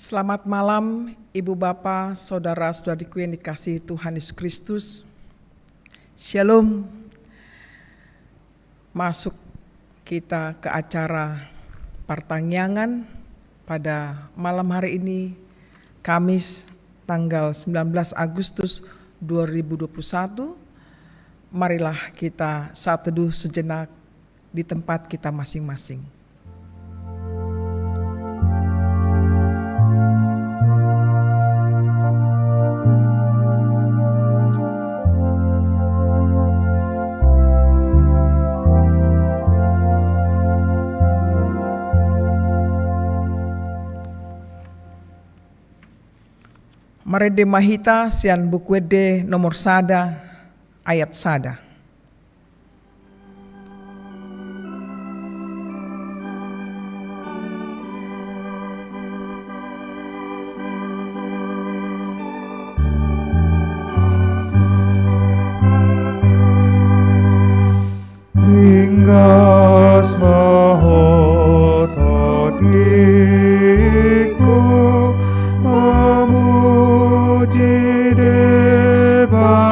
Selamat malam Ibu Bapa, Saudara-saudariku yang dikasihi Tuhan Yesus Kristus. Shalom. Masuk kita ke acara pertangyangan pada malam hari ini, Kamis tanggal 19 Agustus 2021. Marilah kita saat teduh sejenak di tempat kita masing-masing. Marede mahita sian buku de nomor sada ayat sada. Ringgas mahotatiku memuji debatatai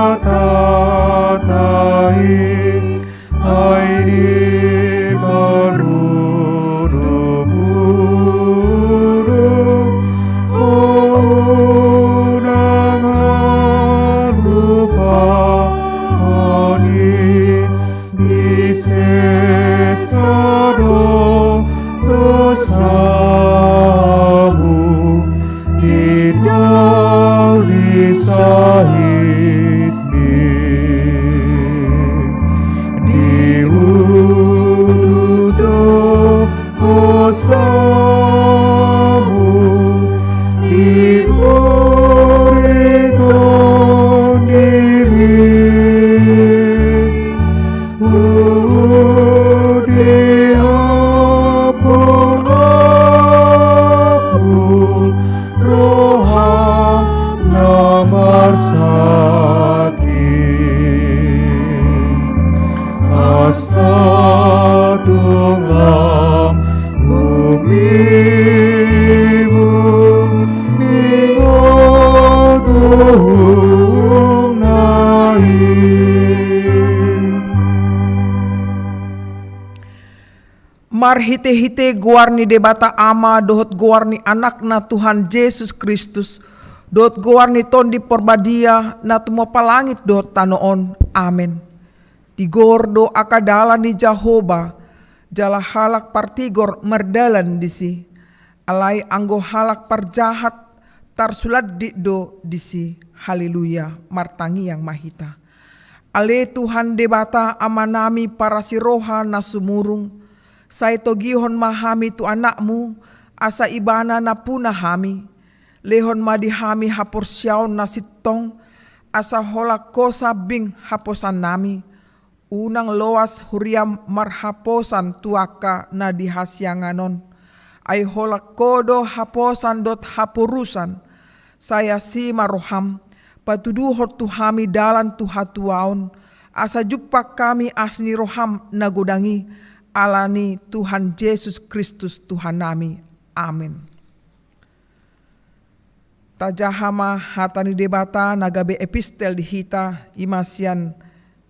airi bermudu-mudu unang lupa oni disesado dosamu didau disahidmi diududo osamu diburiton diri Satungam umimu ningodung naik. Marhite-hite guarni debata ama dohot guarni anakna Tuhan Yesus Kristus, dohot guarni tondi porbadia na tumo palangit dohot tanoon. Amen. Tigor do akadala ni Jehovah, jala halak partigor merdalan disi, alai anggo halak parjahat tarsulat di do disi. Haleluya, martangi yang mahita. Ale Tuhan debata amanami para siroha na sumurung, say togihon mahami tu anakmu, asa ibana na puna hami, lehon madihami haporsyaon na sitong, asa holak kosa bing haposan nami, unang loas huriam marhaposan tuaka na dihasyanganon, ay holak kodo haposan dot hapurusan, saya si maroham, patuduhot tuhami dalan tuhatuaon, asa jupak kami asni roham nagodangi, alani Tuhan Yesus Kristus Tuhan nami. Amin. Tajahama hatani debata nagabe epistel dihita imasian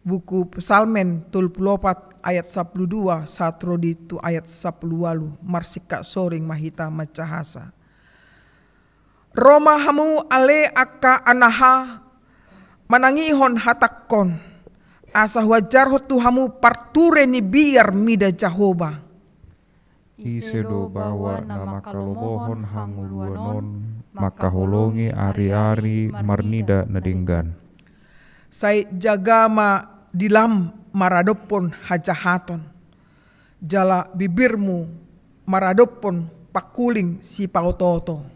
buku Psalmen 24 ayat 12 satrodi tu ayat 10 walu marsika soring mahita macahasa. Roma hamu ale akka anaha manangihon hatakkon. Asa wajar hotu hamu parture ni biar mida Jahoba. Isedo bawa na makalomohon hanguluanon, makaholongi ari-ari marnida nadinggan. Sai jagama dilam maradopon hajahaton. Jala bibirmu maradopon pakuling si pautoto.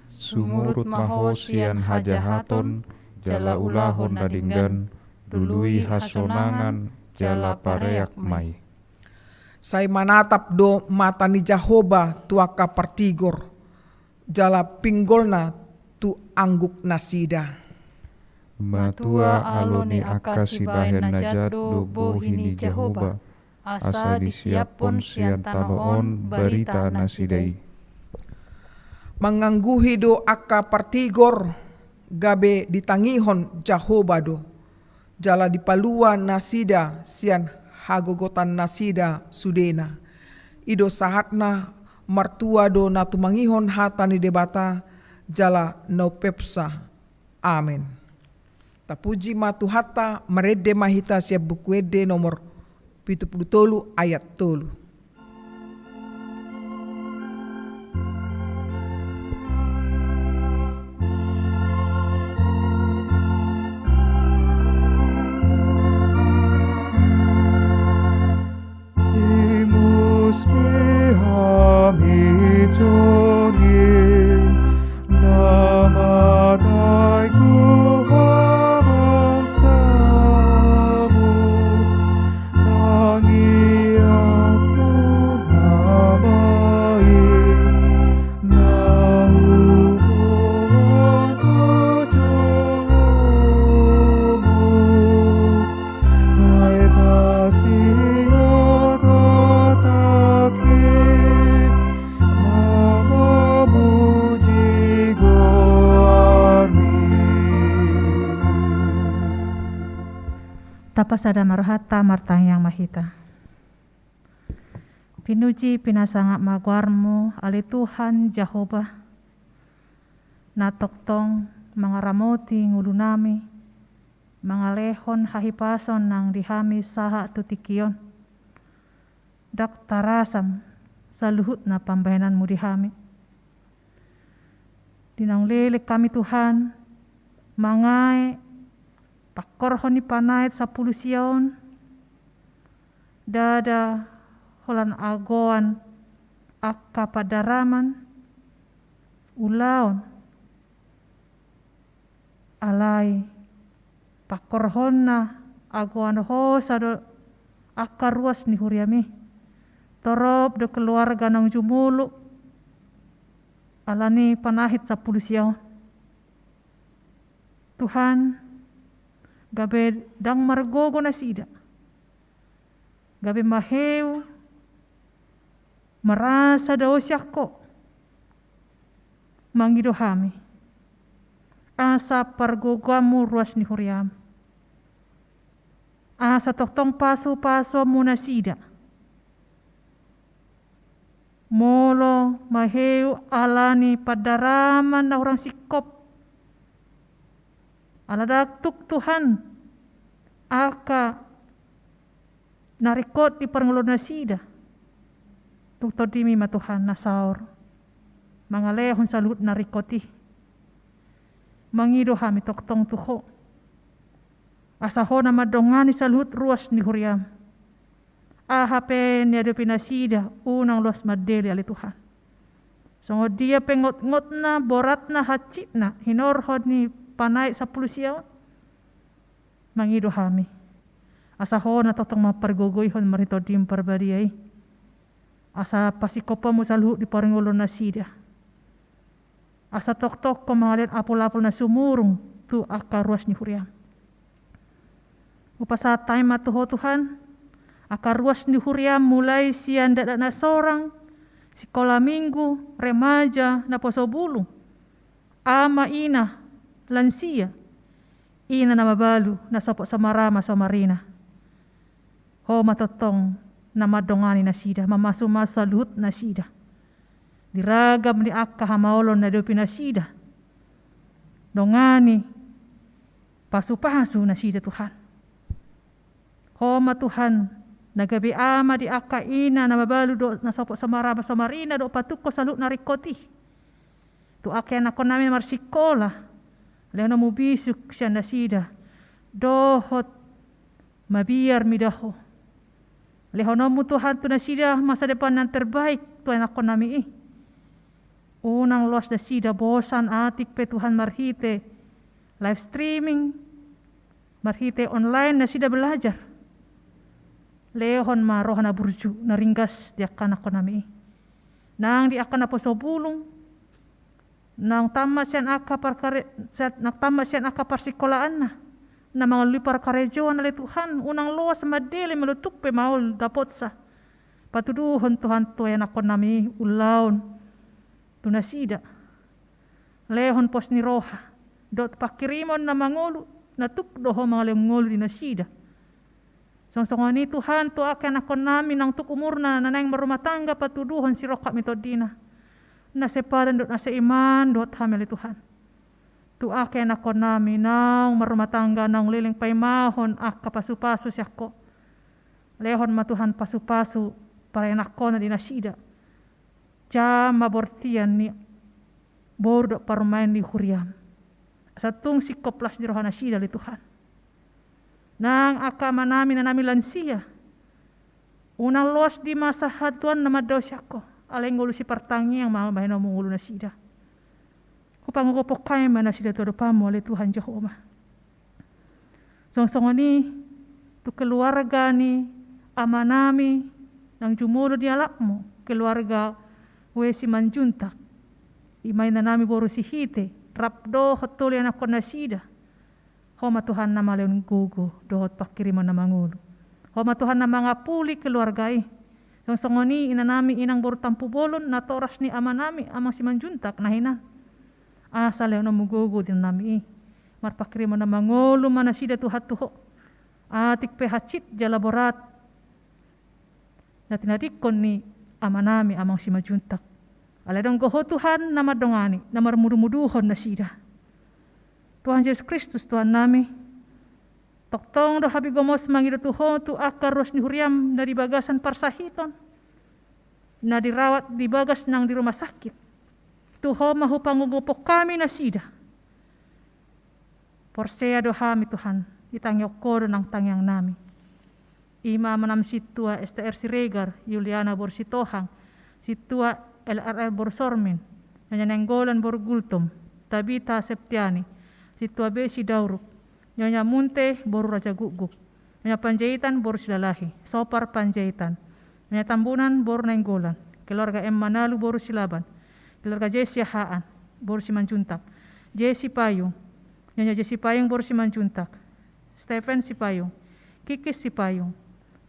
Sumurut mahosian hajahaton, jala ulahon nadinggan, dului hasonangan, jala pareak mai. Sai manatap do mata ni Jahoba tuaka partigor. Jala pinggolna tu angguk nasida. Matua aloni akasibahen najat do bohini Jahoba, asa disiapon sian tanoon barita nasidai. Mangangguhi do akka partigor gabe ditangihon Jahoba do. Jala dipalua nasida sian hagogotan nasida sudena. Ido sahatna martua do natumangihon hatani debata jala no pepsa. Amen. Tapuji matu hatta merede mahita siap bukuede nomor 73 ayat 3. Tapasada marhata martang yang mahita. Pinuji pinasanga magwarmu ali Tuhan Jahoba. Natoktong mangaramoti ngulunami. Mangalehon hahipason nang dihami saha tutikion. Dak tarasam saluhut na pambayananmu dihami. Dinang lelek kami Tuhan. Mangai pakorhon ni panait 10 sion. Dada holan agoan akka padaraman. Ulaon. Alai pakorhon na agoan hosa do akka ruas ni huriami. Torop do keluarga nang jumulu. Alani panahit 10 sion. Tuhan, gabe dang margogo na sida. Gabe maheu, marasa daw siyako. Mangido hami. Asa pargogamu ruas ni huriam. Asa toktong paso-paso muna sida. Molo maheu alani padaraman na orang sikop. Aladaktuk Tuhan, aka narikot di parngulod na sida. Tuktod dimi matuhan na saur. Mangalehon salut narikoti. Mangido hami toktong tuho. Asaho na madongani salut ruas ni huriam. Ahape ni ado pinasida unang luas madeli ali Tuhan. So dia pengot-ngot na borat na hacit na hinorhod ni panay 10 siyaw, mangido hami. Asaho na totong mapargogoyhon marito dim parbadiyay. Asa pasikopa mo sa luhut di paringulon na sida. Asa tok-tok ko mahalin apol-apol na sumurong tu akaruas ni huriam. Upasatay matuho Tuhan, akaruas ni huriam mulai siyan dadak na sorang, sekolah minggu, remaja, na posobulong, ama ina, lansia, ina na mabalu, na sopo sa marama sa marina. Ho matotong na madongani na sida, mamasumas sa luhut na sida. diragam ni akka hamaolon na do pinasida. Dongani pasu-pasu na sida Tuhan. Homa Tuhan, nagabi ama di akka ina na mabalu do na sopo samarina do patukko salut na rikoti. Tu ake anak ko namin marsikola, leo na mubisuk siya na sida, dohot mabiar midaho. Lehonomu Tuhan tu na sida masa depan yang terbaik tu anak ko namin Unang los na sida bosan atik pe Tuhan marhite live streaming, marhite online na sida belajar. Lehon maroh na burju na ringgas di akan ako nami. Nang di akan apo sobulong, nang tamat siyan aka parsikolaan na mga lupar karejoan na Tuhan, unang los madele melutuk pe maul dapot sa. Patuduhon Tuhan tuyan ako nami ulaon tunasida. Lehon pos ni roha, dot pakirimon na mangulu, natuk doho mga lengol di nasida. Songsongan ni Tuhan tu akan ako namin ng tukumurna na nang marumah tangga patuduhon si roka mitodina. Nasepadan dot nasa iman dot hamil Tuhan. Tu akan ako namin ng marumah tangga ng liling paimahon ak kapasupaso siya ko. Lehon matuhan pasupaso para anak ko na dinasida. Diya mabortian ni bordo parumain ni Huriam. Sa tung sikoplas di rohana sida li Tuhan. Nang akama namin na namin lansia. Unang los di masa hatuan na madaw siya ko. Alay ngulu si partangi ang mga bahin na mungulo na sida. Kupangukupok kayo man na sida todo pa mo ali Tuhan Jehovah. Songsongan ni tu keluarga ni ama nami nang jumulo di alak mo. Keluarga Wesi Manjuntak. Imay na nami boru si hite. Rapdo hotuli anak ko na sida. Homa Tuhan na maleon gugo. Dohot pakiriman na mangulo. Homa Tuhan na mga puli keluargai. Yung songoni ina nami inang boru tampu bolon. Na toras ni ama nami. Amang si Manjuntak na hinan. Asa leon na mugugo din nami. Marpakiriman na mangulo man na sida tuhat tuho. Atik pehacit jalaborat. Na tinadikon ni ama nami amang si Manjuntak. Aladong goho Tuhan na madongani, na marmudu-muduhon na sida. Tuhan Yesus Kristus Tuhan nami. Toktong do habi gomos mangido Tuhan tu akaros ni Huriam na di bagasan parsahiton. Na dirawat di bagas nang di rumah sakit. Tuhan mahu pangugupok kami na sida. Porsea do hami Tuhan, itangyok kodo ng tangyang nami. Ima manam situa STR Siregar, Juliana Borsitohang, situa LRR Borsormin, Nyonya Nenggolan Borgultom, Tabita Septiani, situa Besi Dauruk, Nyonya Munte Boru Raja Guguk, Nyonya Panjaitan Boru Silalahi, Sopar Panjaitan, Nyonya Tambunan Boru Nenggolan, keluarga M. Manalu Boru Silaban, keluarga Jesi Haan Boru Simanjuntak, Jesi Payung, Nyonya Jesi Payung Boru Simanjuntak, Stephen Sipayung, Kikis Sipayung,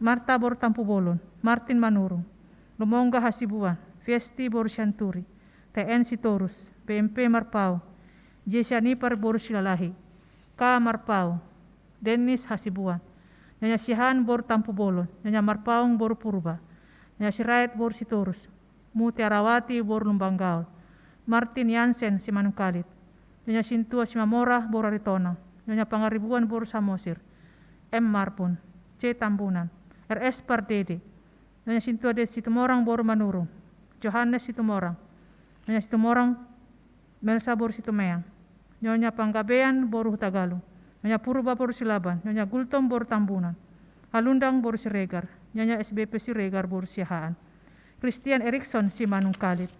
Marta Boru Tampu Bolon, Martin Manurung, Lumongga Hasibuan, Fiesti Boru Shanturi, TN Sitorus, PMP Marpao, Jesya Nipar Boru Silalahi, K. Marpao, Dennis Hasibuan, Nyonya Sihan Boru Tampu Bolon, Nyonya Marpaong Boru Purba, Nyonya Sirait Boru Sitorus, Muti Arawati Boru Lumbanggaol, Martin Yansen Simanungkalit, Nyonya Sintua Simamora Boru Aritona, Nyonya Pangaribuan Boru Samosir, M. Marpun, C. Tambunan, RS Pardede, Nyonya Sintua Des Situmorang Boru Manurung, Johannes Situmorang, Nyonya Situmorang Melsa Boru Situmeang, Nyonya Panggabean Boru Tagalog, Nyonya Purba Boru Silaban, Nyonya Gultom Boru Tambunan, Halundang Boru Siregar, Nyonya SBP Siregar Boru Sihaan, Christian Erikson Simanungkalit,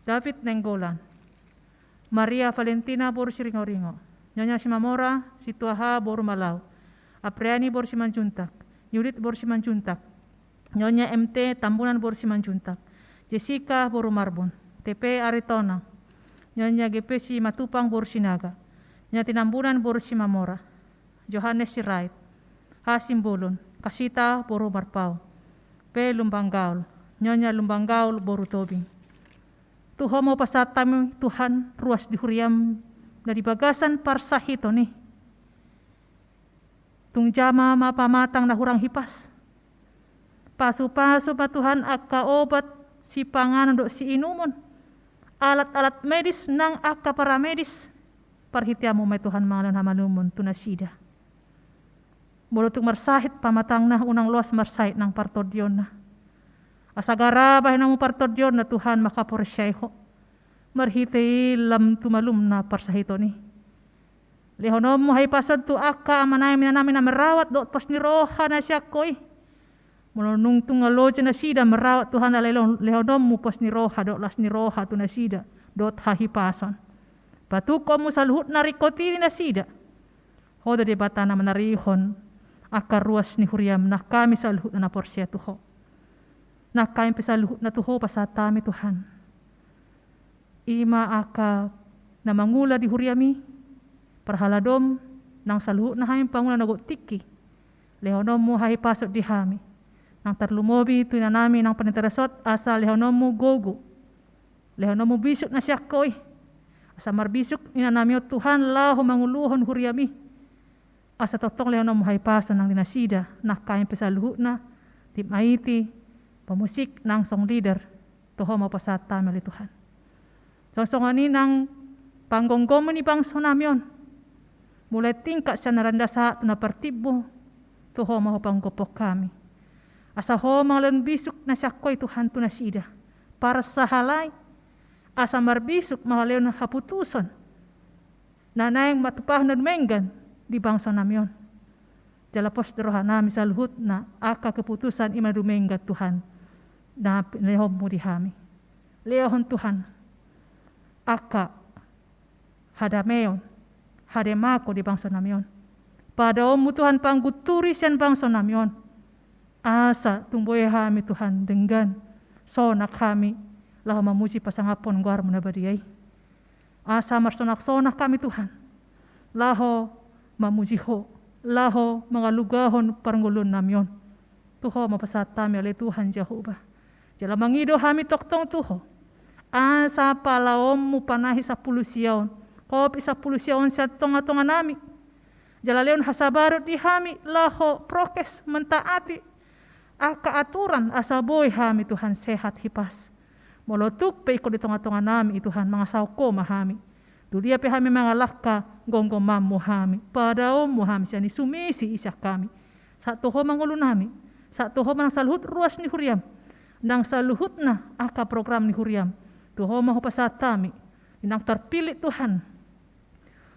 David Nenggolan, Maria Valentina Boru Siringo-ringo, Nyonya Simamora Situaha Boru Malau, Apriani Boru Simanjuntak, Yudit Boru Simanjuntak, Nyonya MT Tambunan Boru Simanjuntak, Jessica Boru Marbon, TP Aritona, Nyonya GP si Matupang Boru Sinaga, Nyonya Tinambunan Boru Simamora, Johannes Sirait, Hasim Bolon, Kasita Boru Marpao, P. Lumbanggaol, Nyonya Lumbanggaol Boru Tobing. Tuho mo pasatami Tuhan ruas di Huriam na di bagasan parsahito ni. Tung jama mapamatang na hurang hipas. Paso-paso pa Tuhan ak kaobat si panganan do si inumon, alat-alat medis nang aka para medis, parhitiamu may Tuhan mangalan hamanumon tunasida. Mulutuk marsahit pamatang na unang luas marsahit ng partodyon na. Asagara bahay na mo partodyon na Tuhan makaporsyaho. Marhiti lam tumalum na parsahito ni. Lehonom mo hay pasad tu aka amanay namin na merawat do pas ni roha na siya koy. Mulunung tungalo na sida merawat Tuhan na lehonom mo pas ni roha do las ni roha tu na sida do hahipason. Patuko mo sa luhut na rikoti na sida. Hodo di bata na manarihon aka ruas ni huriam na kami sa luhut na porsya tuho. Na kami sa luhut na tuho pasatami Tuhan. Ima aka na mangula di huriami. Perhaladom nang saluhut na haming pangunan nagot tiki. Lehonom mo hay pasok di hami. Nang tarlumobi tuina nami nang paninterasot asa lehonom mo gogo. Lehonom mo bisok na siya koy. Asa marbisok ina nami o Tuhan laho manguluhon huriami. Asa totong lehonom mo hay pasok nang dinasida. Nakain pesaluhut na. Tim Aiti. Pamusik nang song leader. Tuho mo pasata mali Tuhan. Song-songan ni nang panggonggomo ni bangso namion. Mulai tingkat siya naranda sa na partibo, tuho maho panggopok kami. Asa ho mangalun bisuk na siya ko'y Tuhan tu nasida. Para sa halay, asa marbisuk mahalaw na haputuson. Nanayang matupah na dumenggan, di bangsa namyon. Jalapos derohan nami sa luhut na aka keputusan ima dumenggat Tuhan. Na lehom mo di hami. Lehon Tuhan, aka hadameon. Hademako di bangsa namyon. Pada omu Tuhan pangguturi sian bangsa namyon. Asa tumboy hami Tuhan denggan. Sonak kami laho mamuji pasangapon guar munabadiyay. Asa marsonak-sonak kami Tuhan. Laho mamuji ho. Laho mangalugahon paranggulun namyon. Tuho mapasatami oleh Tuhan Jehovah. Jala mangido hami toktong tuho. Asa palaom mu panahi sa pulusiyaon. Kopi sa pulusiyaon siya tonga-tonga nami. Jalaleon hasabarot di hami laho prokes mentaati. Aka aturan asaboy hami Tuhan sehat hipas. Molotuk pe iko di tonga-tonga nami Tuhan mga sauko mahami. Tulia pe hami mga laka gonggong mamu hami. Padaom mu hami siya ni sumisi isyak kami. Sa tuho mangulo nami. Sa tuho manang saluhut ruas ni huriam. Nang saluhut na aka program ni huriam. Tuho maho pasatami. Inang terpilih Tuhan.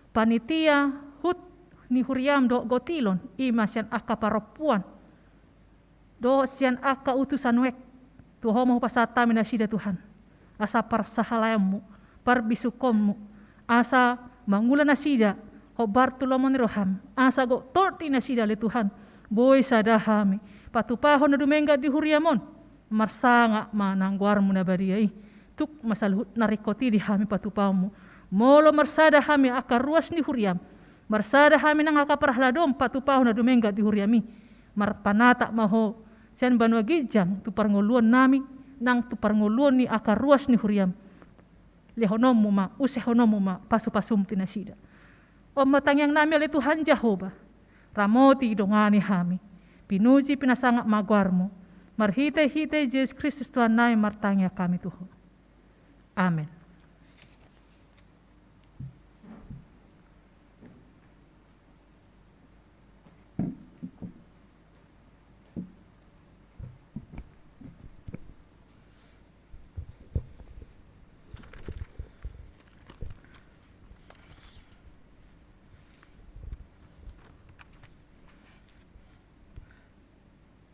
Panitia hut ni huriam do gotilon ima sian aka parapuan. Do sian aka utusan wek. Tuho mahu pasatami na sida Tuhan. Asa parsahalayamu, parbisukommu. Asa mangula na sida, ho bartulomon roham. Asa go torti na sida le Tuhan. Boy sadahami. Patupahon na dumengga di huriamon. Marsanga manangguar mo na bariyay. Tuk masaluhut na rikoti di hami patupahmu. Molo marsada hami aka ruas ni huriam. Marsada hami nang aka parahladom patupahon na dumengga di huriami. Marpanata maho. Sian banwa gijang tu parngoluan nami. Nang tu parngoluan ni aka ruas ni huriam. Lehonom muma, usehonom muma, pasu-pasum tinasida. O matangyang nami oleh Tuhan Jehovah. Ramoti dongani hami. Pinuji pinasangak magwarmo. Marhite-hite Yesus Kristus Tuhan nami martangya kami Tuhan. Amen.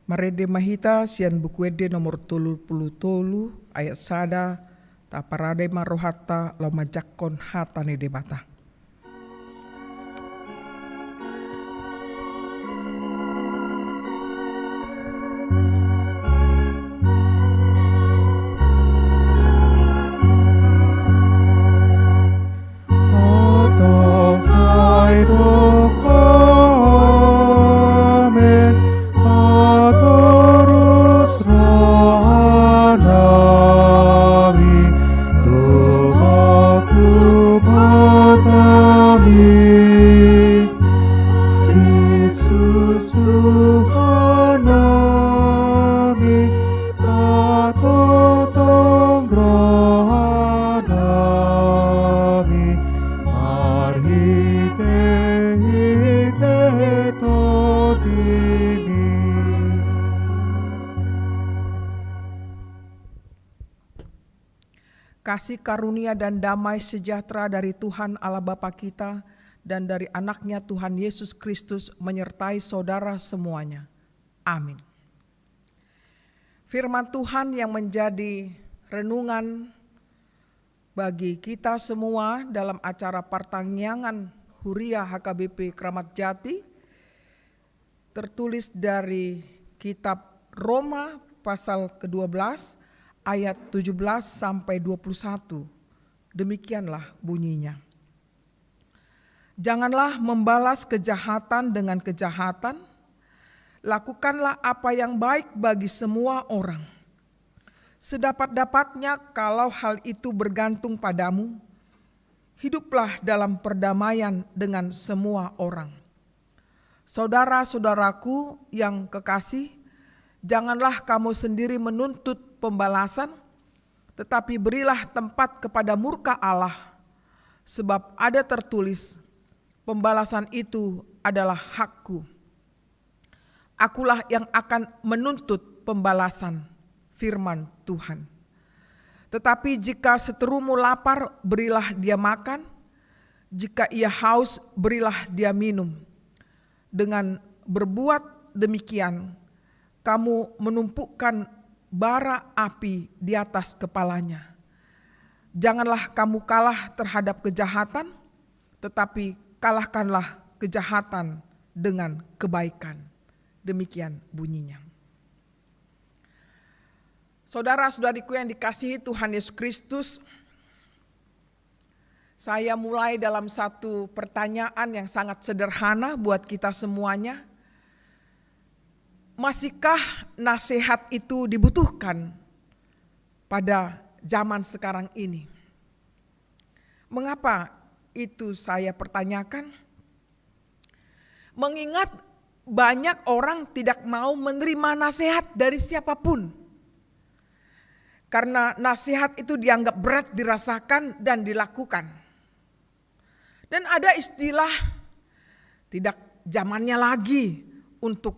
Marede mahita sian bukuede nomor 30 ayat sada ta parade marohata lau majakkon hatane debata. Bata kasih karunia dan damai sejahtera dari Tuhan Allah Bapa kita dan dari anaknya Tuhan Yesus Kristus menyertai saudara semuanya. Amin. Firman Tuhan yang menjadi renungan bagi kita semua dalam acara pertangyangan Huria HKBP Kramat Jati tertulis dari kitab Roma pasal ke-12 ayat 17 sampai 21. Demikianlah bunyinya. Janganlah membalas kejahatan dengan kejahatan, lakukanlah apa yang baik bagi semua orang. Sedapat-dapatnya kalau hal itu bergantung padamu, hiduplah dalam perdamaian dengan semua orang. Saudara-saudaraku yang kekasih, janganlah kamu sendiri menuntut pembalasan, tetapi berilah tempat kepada murka Allah, sebab ada tertulis, pembalasan itu adalah hakku. Akulah yang akan menuntut pembalasan, firman Tuhan. Tetapi jika seterumu lapar, berilah dia makan, jika ia haus, berilah dia minum. Dengan berbuat demikian, kamu menumpukan bara api di atas kepalanya. Janganlah kamu kalah terhadap kejahatan, tetapi kalahkanlah kejahatan dengan kebaikan. Demikian bunyinya. Saudara-saudariku yang dikasihi Tuhan Yesus Kristus, saya mulai dalam satu pertanyaan yang sangat sederhana buat kita semuanya. Masihkah nasihat itu dibutuhkan pada zaman sekarang ini? Mengapa itu saya pertanyakan? Mengingat banyak orang tidak mau menerima nasihat dari siapapun. Karena nasihat itu dianggap berat dirasakan dan dilakukan. Dan ada istilah tidak zamannya lagi untuk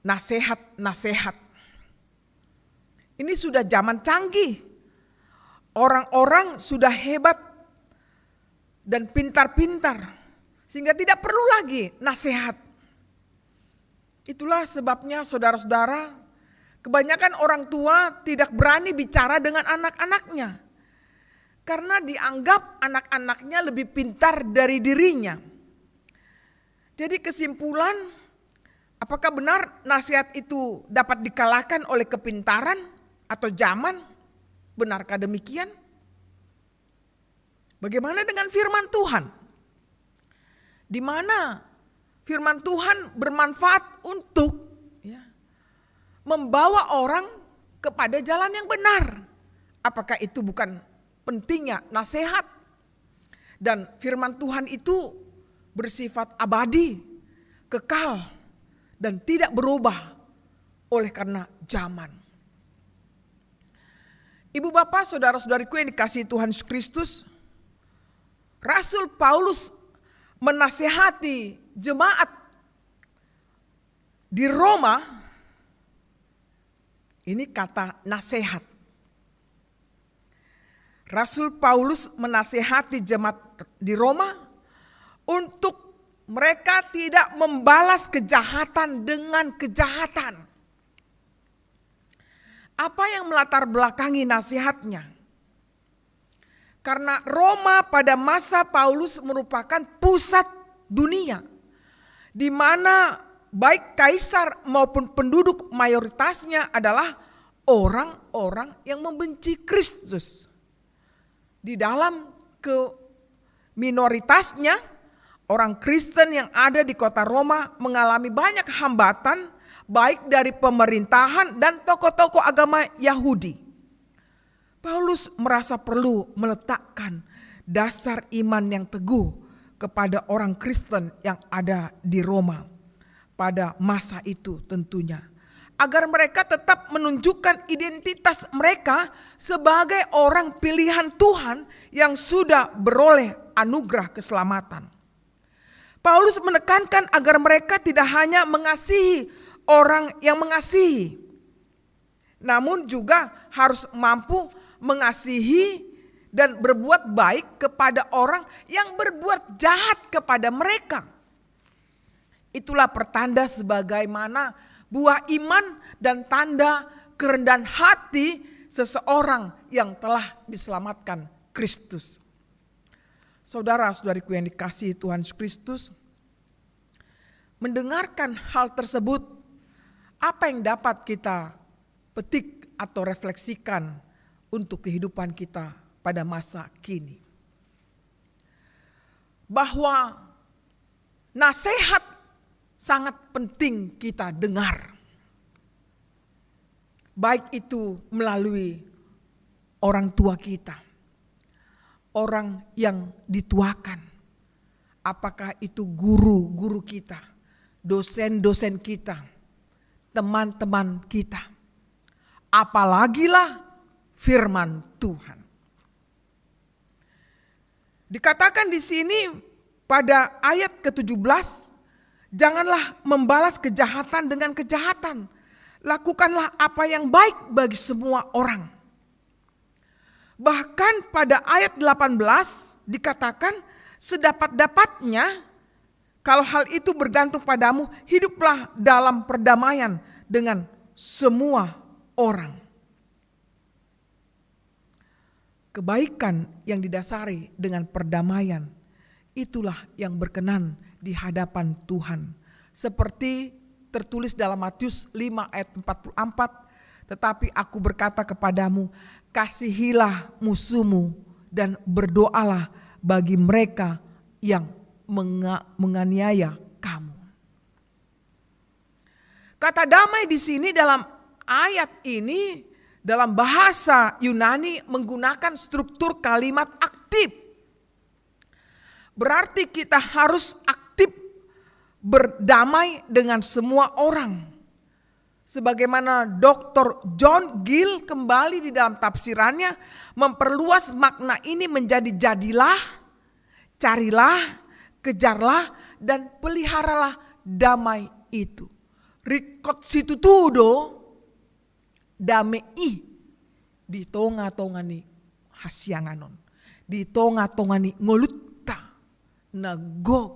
nasihat-nasihat. Ini sudah zaman canggih. Orang-orang sudah hebat dan pintar-pintar sehingga tidak perlu lagi nasihat. Itulah sebabnya saudara-saudara, kebanyakan orang tua tidak berani bicara dengan anak-anaknya. Karena dianggap anak-anaknya lebih pintar dari dirinya. Jadi kesimpulan, apakah benar nasihat itu dapat dikalahkan oleh kepintaran atau zaman? Benarkah demikian? Bagaimana dengan firman Tuhan? Di mana firman Tuhan bermanfaat untuk membawa orang kepada jalan yang benar? Apakah itu bukan pentingnya nasihat? Dan firman Tuhan itu bersifat abadi, kekal, dan tidak berubah oleh karena zaman. Ibu bapak, saudara-saudariku yang dikasihi Tuhan Yesus Kristus, Rasul Paulus menasihati jemaat di Roma. Ini kata nasihat. Rasul Paulus menasihati jemaat di Roma untuk mereka tidak membalas kejahatan dengan kejahatan. Apa yang melatar belakangi nasihatnya? Karena Roma pada masa Paulus merupakan pusat dunia, di mana baik kaisar maupun penduduk mayoritasnya adalah orang-orang yang membenci Kristus. Di dalam minoritasnya, orang Kristen yang ada di kota Roma mengalami banyak hambatan baik dari pemerintahan dan tokoh-tokoh agama Yahudi. Paulus merasa perlu meletakkan dasar iman yang teguh kepada orang Kristen yang ada di Roma pada masa itu tentunya. Agar mereka tetap menunjukkan identitas mereka sebagai orang pilihan Tuhan yang sudah beroleh anugerah keselamatan. Paulus menekankan agar mereka tidak hanya mengasihi orang yang mengasihi, namun juga harus mampu mengasihi dan berbuat baik kepada orang yang berbuat jahat kepada mereka. Itulah pertanda sebagaimana buah iman dan tanda kerendahan hati seseorang yang telah diselamatkan Kristus. Saudara-saudariku yang dikasihi Tuhan Yesus Kristus, mendengarkan hal tersebut, apa yang dapat kita petik atau refleksikan untuk kehidupan kita pada masa kini? Bahwa nasihat sangat penting kita dengar. Baik itu melalui orang tua kita, orang yang dituakan, apakah itu guru-guru kita, dosen-dosen kita, teman-teman kita, apalagilah firman Tuhan. Dikatakan di sini pada ayat ke-17, janganlah membalas kejahatan dengan kejahatan. Lakukanlah apa yang baik bagi semua orang. Bahkan pada ayat 18 dikatakan, sedapat-dapatnya kalau hal itu bergantung padamu, hiduplah dalam perdamaian dengan semua orang. Kebaikan yang didasari dengan perdamaian, itulah yang berkenan di hadapan Tuhan. Seperti tertulis dalam Matius 5 ayat 44, tetapi aku berkata kepadamu, kasihilah musuhmu dan berdoalah bagi mereka yang menganiaya kamu. Kata damai di sini dalam ayat ini dalam bahasa Yunani menggunakan struktur kalimat aktif. Berarti kita harus aktif berdamai dengan semua orang. Sebagaimana Dr. John Gill kembali di dalam tafsirannya memperluas makna ini menjadi jadilah, carilah, kejarlah, dan peliharalah damai itu. Ricotsitudo damai di tonga-tongani hasyanganon, di tonga-tongani ngolutta nagog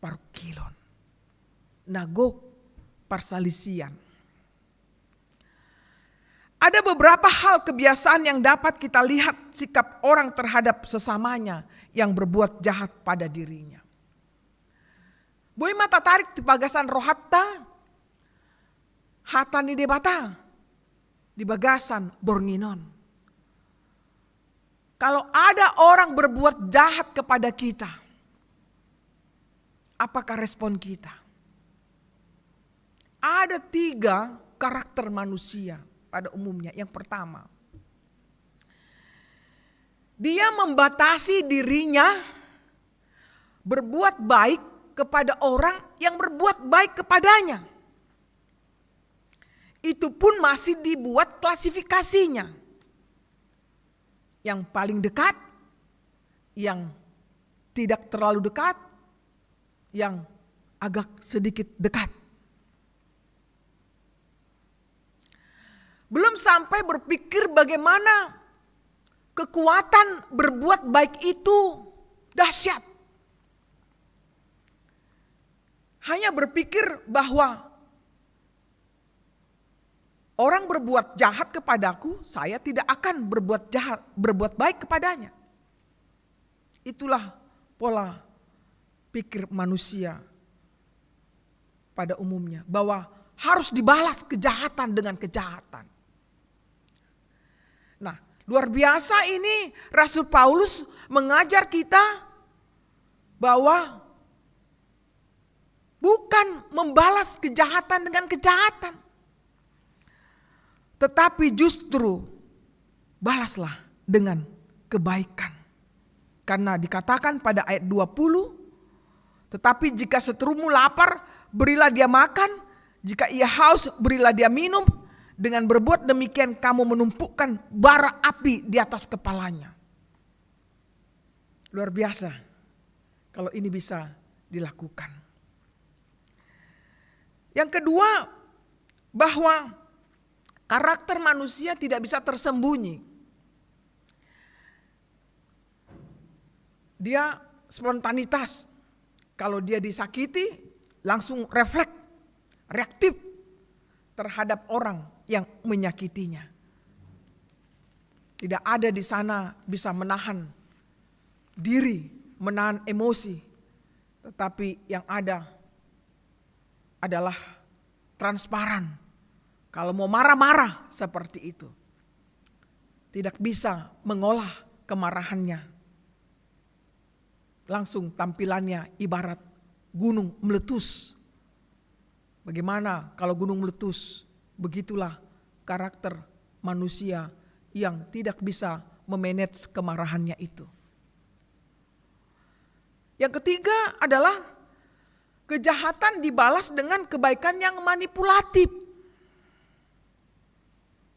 parukilon, nagog parsalisian. Ada beberapa hal kebiasaan yang dapat kita lihat sikap orang terhadap sesamanya yang berbuat jahat pada dirinya. Boy mata tarik di bagasan rohatta, hatani debata di bagasan bornginon. Kalau ada orang berbuat jahat kepada kita, apakah respon kita? Ada 3 karakter manusia pada umumnya. Yang pertama, dia membatasi dirinya berbuat baik kepada orang yang berbuat baik kepadanya. Itu pun masih dibuat klasifikasinya. Yang paling dekat, yang tidak terlalu dekat, yang agak sedikit dekat. Belum sampai berpikir bagaimana kekuatan berbuat baik itu dahsyat. Hanya berpikir bahwa orang berbuat jahat kepadaku, saya tidak akan berbuat baik kepadanya. Itulah pola pikir manusia pada umumnya, bahwa harus dibalas kejahatan dengan kejahatan. Nah, luar biasa ini Rasul Paulus mengajar kita bahwa bukan membalas kejahatan dengan kejahatan, tetapi justru balaslah dengan kebaikan. Karena dikatakan pada ayat 20, tetapi jika seterumu lapar, berilah dia makan, jika ia haus, berilah dia minum. Dengan berbuat demikian kamu menumpukan bara api di atas kepalanya. Luar biasa kalau ini bisa dilakukan. Yang kedua, bahwa karakter manusia tidak bisa tersembunyi. Dia spontanitas. Kalau dia disakiti, langsung refleks, reaktif terhadap orang yang menyakitinya. Tidak ada di sana bisa menahan diri, menahan emosi. Tetapi yang ada adalah transparan. Kalau mau marah-marah seperti itu. Tidak bisa mengolah kemarahannya. Langsung tampilannya ibarat gunung meletus. Bagaimana kalau gunung meletus? Begitulah karakter manusia yang tidak bisa memanage kemarahannya itu. Yang ketiga adalah kejahatan dibalas dengan kebaikan yang manipulatif.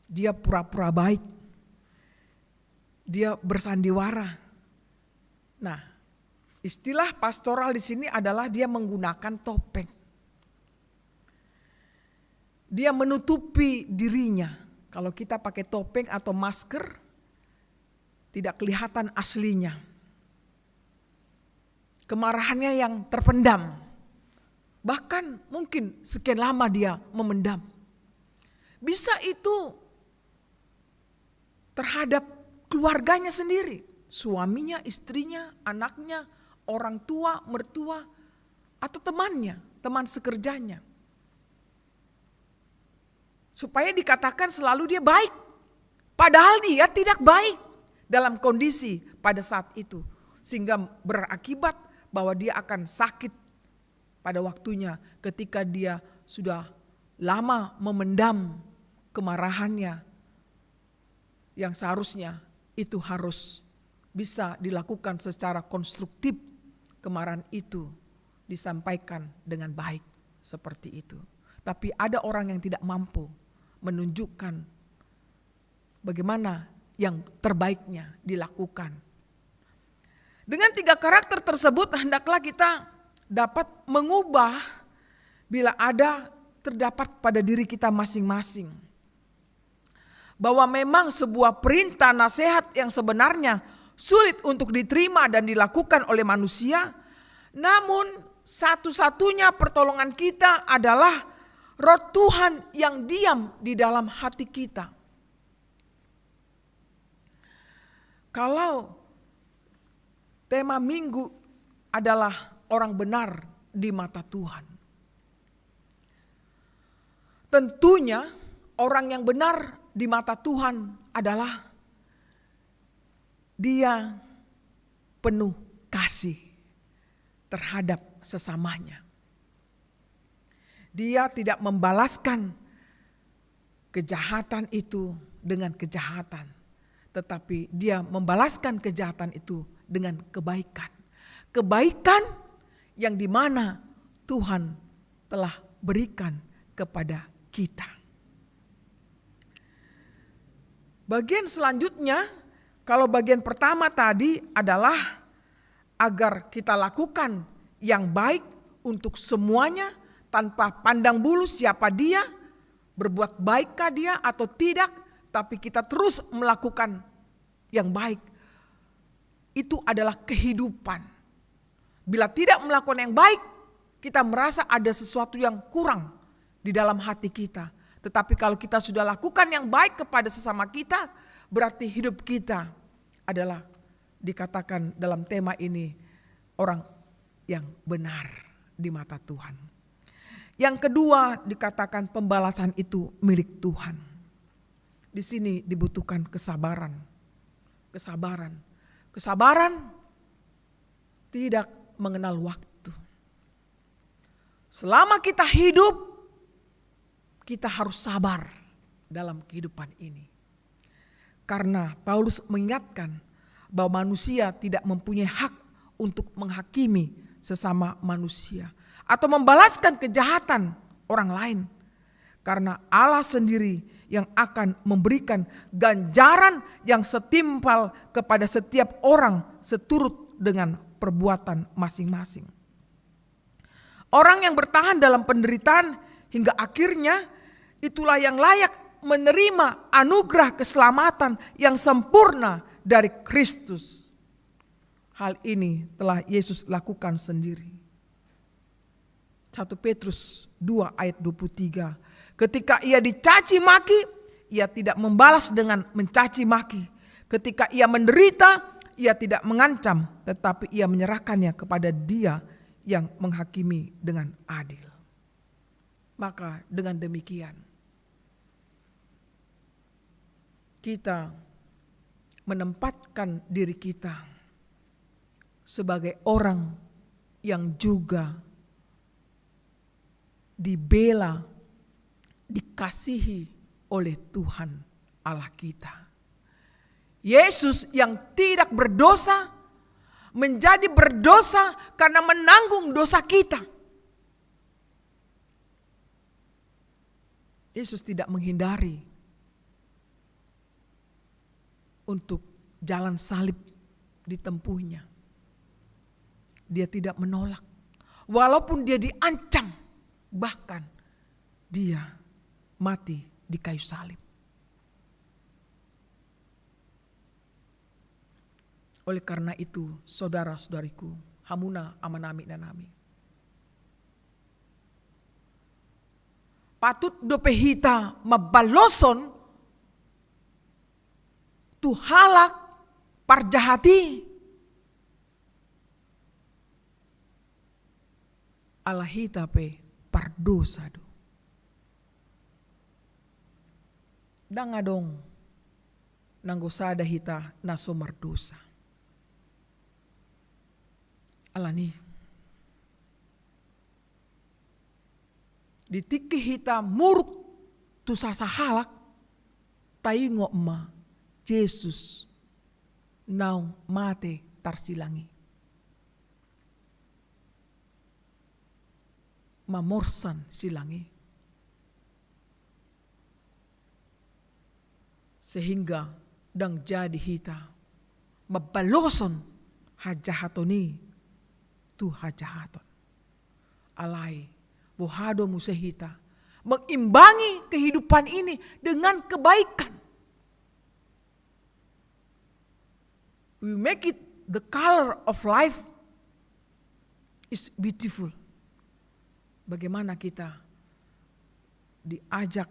Dia pura-pura baik. Dia bersandiwara. Nah, istilah pastoral di sini adalah dia menggunakan topeng. Dia menutupi dirinya. Kalau kita pakai topeng atau masker, tidak kelihatan aslinya. Kemarahannya yang terpendam. Bahkan mungkin sekian lama dia memendam. Bisa itu terhadap keluarganya sendiri. Suaminya, istrinya, anaknya, orang tua, mertua, atau temannya, teman sekerjanya. Supaya dikatakan selalu dia baik. Padahal dia tidak baik dalam kondisi pada saat itu. Sehingga berakibat bahwa dia akan sakit pada waktunya ketika dia sudah lama memendam kemarahannya. Yang seharusnya itu harus bisa dilakukan secara konstruktif. Kemarahan itu disampaikan dengan baik seperti itu. Tapi ada orang yang tidak mampu menunjukkan bagaimana yang terbaiknya dilakukan. Dengan 3 karakter tersebut hendaklah kita dapat mengubah bila ada terdapat pada diri kita masing-masing. Bahwa memang sebuah perintah nasihat yang sebenarnya sulit untuk diterima dan dilakukan oleh manusia, namun satu-satunya pertolongan kita adalah Roh Tuhan yang diam di dalam hati kita. Kalau tema minggu adalah orang benar di mata Tuhan, tentunya orang yang benar di mata Tuhan adalah dia penuh kasih terhadap sesamanya. Dia tidak membalaskan kejahatan itu dengan kejahatan. Tetapi dia membalaskan kejahatan itu dengan kebaikan. Kebaikan yang dimana Tuhan telah berikan kepada kita. Bagian selanjutnya, kalau bagian pertama tadi adalah agar kita lakukan yang baik untuk semuanya, tanpa pandang bulu siapa dia, berbuat baikkah dia atau tidak, tapi kita terus melakukan yang baik. Itu adalah kehidupan. Bila tidak melakukan yang baik, kita merasa ada sesuatu yang kurang di dalam hati kita. Tetapi kalau kita sudah lakukan yang baik kepada sesama kita, berarti hidup kita adalah dikatakan dalam tema ini orang yang benar di mata Tuhan. Yang kedua dikatakan pembalasan itu milik Tuhan. Di sini dibutuhkan kesabaran. Kesabaran tidak mengenal waktu. Selama kita hidup, kita harus sabar dalam kehidupan ini. Karena Paulus mengingatkan bahwa manusia tidak mempunyai hak untuk menghakimi sesama manusia atau membalaskan kejahatan orang lain. Karena Allah sendiri yang akan memberikan ganjaran yang setimpal kepada setiap orang seturut dengan perbuatan masing-masing. Orang yang bertahan dalam penderitaan hingga akhirnya itulah yang layak menerima anugerah keselamatan yang sempurna dari Kristus. Hal ini telah Yesus lakukan sendiri. 1 Petrus 2 ayat 23. Ketika ia dicaci maki, ia tidak membalas dengan mencaci maki. Ketika ia menderita, ia tidak mengancam, tetapi ia menyerahkannya kepada Dia yang menghakimi dengan adil. Maka dengan demikian, kita menempatkan diri kita sebagai orang yang juga dibela, dikasihi oleh Tuhan Allah kita. Yesus yang tidak berdosa menjadi berdosa karena menanggung dosa kita. Yesus tidak menghindari untuk jalan salib ditempuhnya. Dia tidak menolak. Walaupun dia diancam, bahkan dia mati di kayu salib. Oleh karena itu, saudara-saudariku, hamuna amanami nanami, patut dope hita mabaloson tu halak parjahati ala hita pe pardosa do. Dangadong nanggosada hita naso mardosa. Alani ditiki hita muruk tu sasa halak taingo ma Yesus naung mate tarsilangi. Mamorsan silangi. Sehingga dang jadi hita mabaloson hajahatoni tu hajahaton. Alai bohado musehita mengimbangi kehidupan ini dengan kebaikan. We make it the color of life is beautiful. Bagaimana kita diajak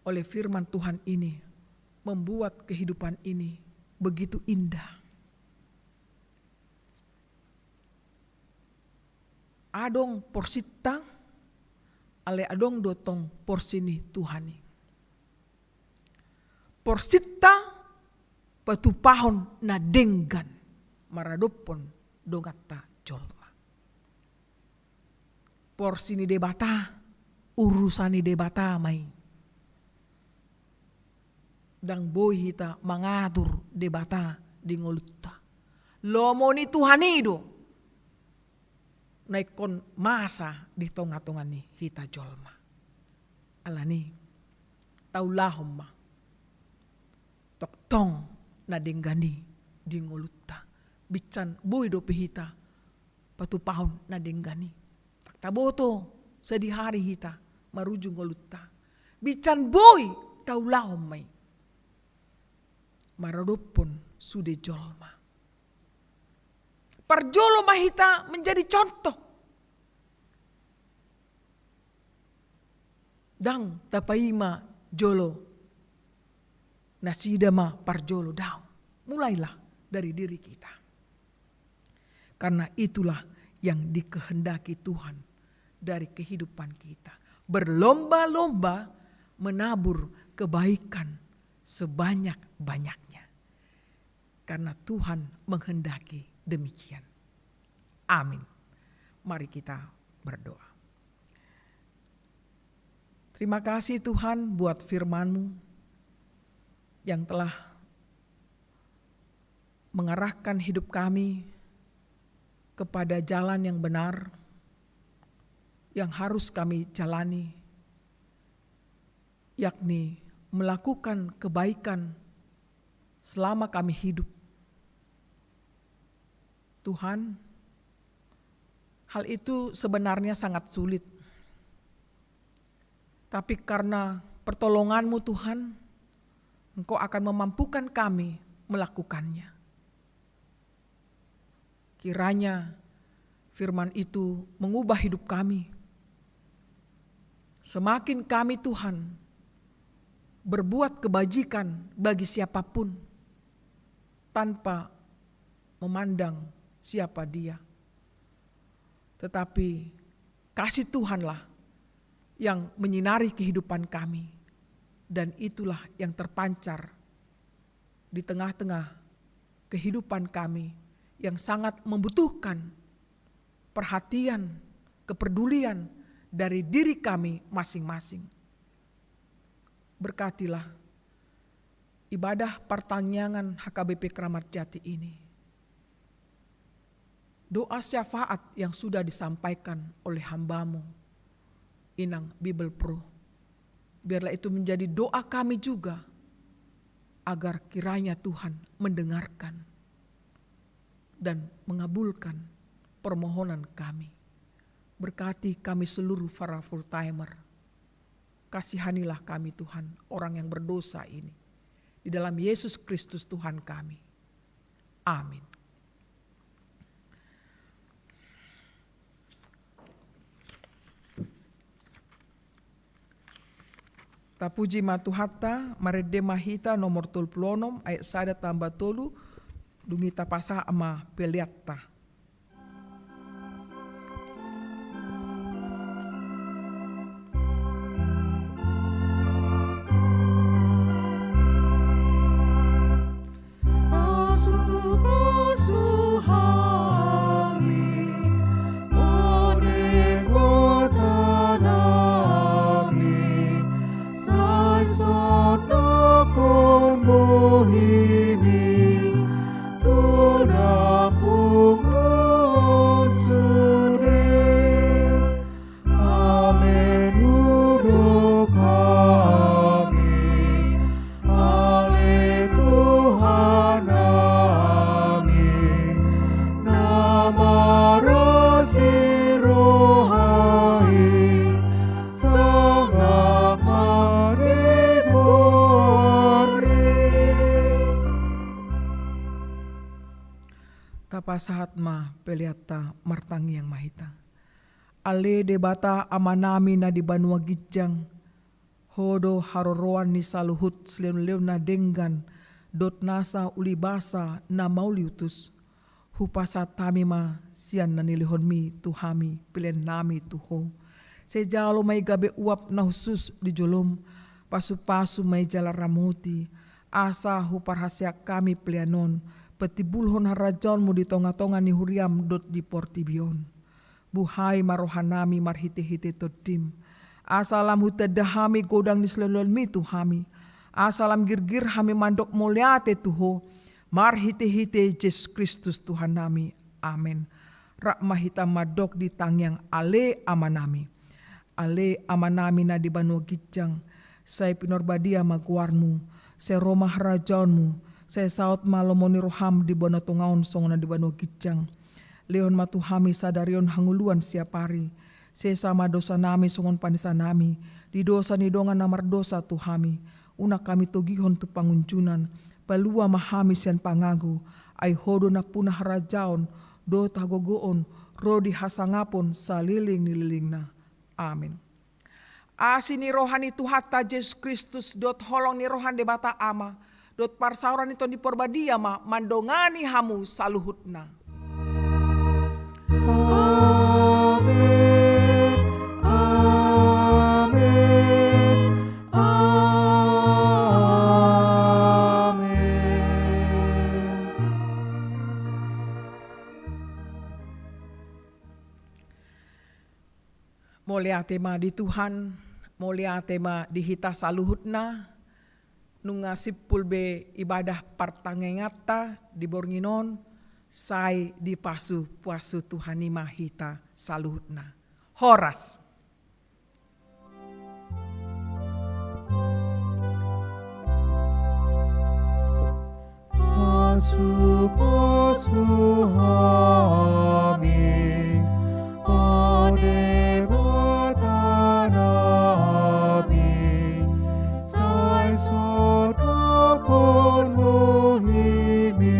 oleh firman Tuhan ini membuat kehidupan ini begitu indah. Adong porsita ale adong dotong porsini Tuhani. Porsita patupahon na denggan maradopon dongata jolma. Porsini debata urusani debata mai. Dang boy hita mangatur debata di ngolutta. Lomoni Tuhanido. Naikon masa di tonga-tonga ni hita jolma. Alani taulahom ma. Toktong na denggani di ngolutta. Bican boy do pihita patupahon na denggani. Taktaboto sedih hari hita maruju ngolutta. Bican boy taulahom mai. Maradopon sude jolma. Parjolo mahita menjadi contoh. Dang tapaima jolo. Nasidama parjolo daun. Mulailah dari diri kita. Karena itulah yang dikehendaki Tuhan dari kehidupan kita. Berlomba-lomba menabur kebaikan sebanyak-banyaknya. Karena Tuhan menghendaki demikian. Amin. Mari kita berdoa. Terima kasih Tuhan buat firman-Mu yang telah mengarahkan hidup kami kepada jalan yang benar yang harus kami jalani, yakni melakukan kebaikan selama kami hidup. Tuhan, hal itu sebenarnya sangat sulit. Tapi karena pertolongan-Mu Tuhan, Engkau akan memampukan kami melakukannya. Kiranya firman itu mengubah hidup kami. Semakin kami Tuhan berbuat kebajikan bagi siapapun tanpa memandang siapa dia. Tetapi kasih Tuhanlah yang menyinari kehidupan kami, dan itulah yang terpancar di tengah-tengah kehidupan kami yang sangat membutuhkan perhatian, kepedulian dari diri kami masing-masing. Berkatilah ibadah pertanyaan HKBP Kramat Jati ini. Doa syafaat yang sudah disampaikan oleh hamba-Mu, Inang Bible Pro, biarlah itu menjadi doa kami juga, agar kiranya Tuhan mendengarkan dan mengabulkan permohonan kami. Berkati kami seluruh para full timer. Kasihanilah kami Tuhan, orang yang berdosa ini. Di dalam Yesus Kristus Tuhan kami. Amin. Tapuji matuhatta, marede mahita nomor 36 ayat 1 tambah 3, dungi tapasa ama peliatta. Sahat ma peliata martangi yang mahita. Ale debata amanami na di banua gijang. Hodo haroroan ni saluhut seleun-leun na denggan. Dot nasa ulibasa na mauliutus. Hupasa tami ma sian na nilihon mi tuhami pilen nami tuho. Sejalo may gabe uap na husus di jolom. Pasu-pasu may jala ramuti. Asa huparhasya kami pelianon. Petibulhon harajaon mo di tonga-tonga ni huriam dot di portibion. Buhay marohanami marhite-hite todim. Asalam hutadahami godang ni selelon mi tuhami. Asalam girgir hami mandok muliate tuho. Marhite-hite Yesus Kristus Tuhan nami. Amin. Rakmahita madok di tangyang ale amanami. Ale amanami na di banu gijang. Say pinorbadia maguarmu. Say romah rajaonmu. Saya saut malomoni roham di bono tungaon songona di banu gijang. Leon matuhami sadarion hanguluan siapari. Saya sama dosa nami songon panisa nami. Di dosa ni dongan namar dosa tuhami. Una kami togihon tu pangunjunan. Palua mahami sian pangagu. Ay hodo na punah rajaon. Do tagogoon. Rodi hasangapon saliling nililing na. Amin. Asi ni rohani tuhata Yesus Kristus. Dot holong ni rohan debata ama. Dot parsauran itu di porbadia ma mandongani hamu saluhutna. Amin, amin, amin. Mulia tema di Tuhan, mulia tema di hita saluhutna. Nunga sipul be ibadah partangengata di bornginon sai di pasu puasu Tuhani mahita saluhutna. Horas. Pasu pasu hami ode batanami sai sodapon mohimi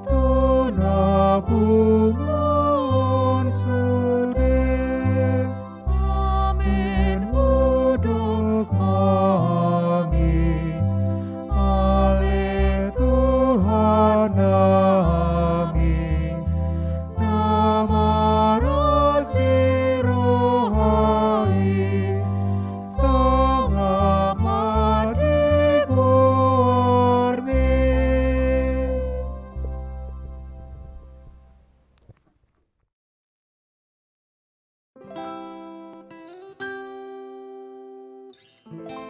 tunapu Amen.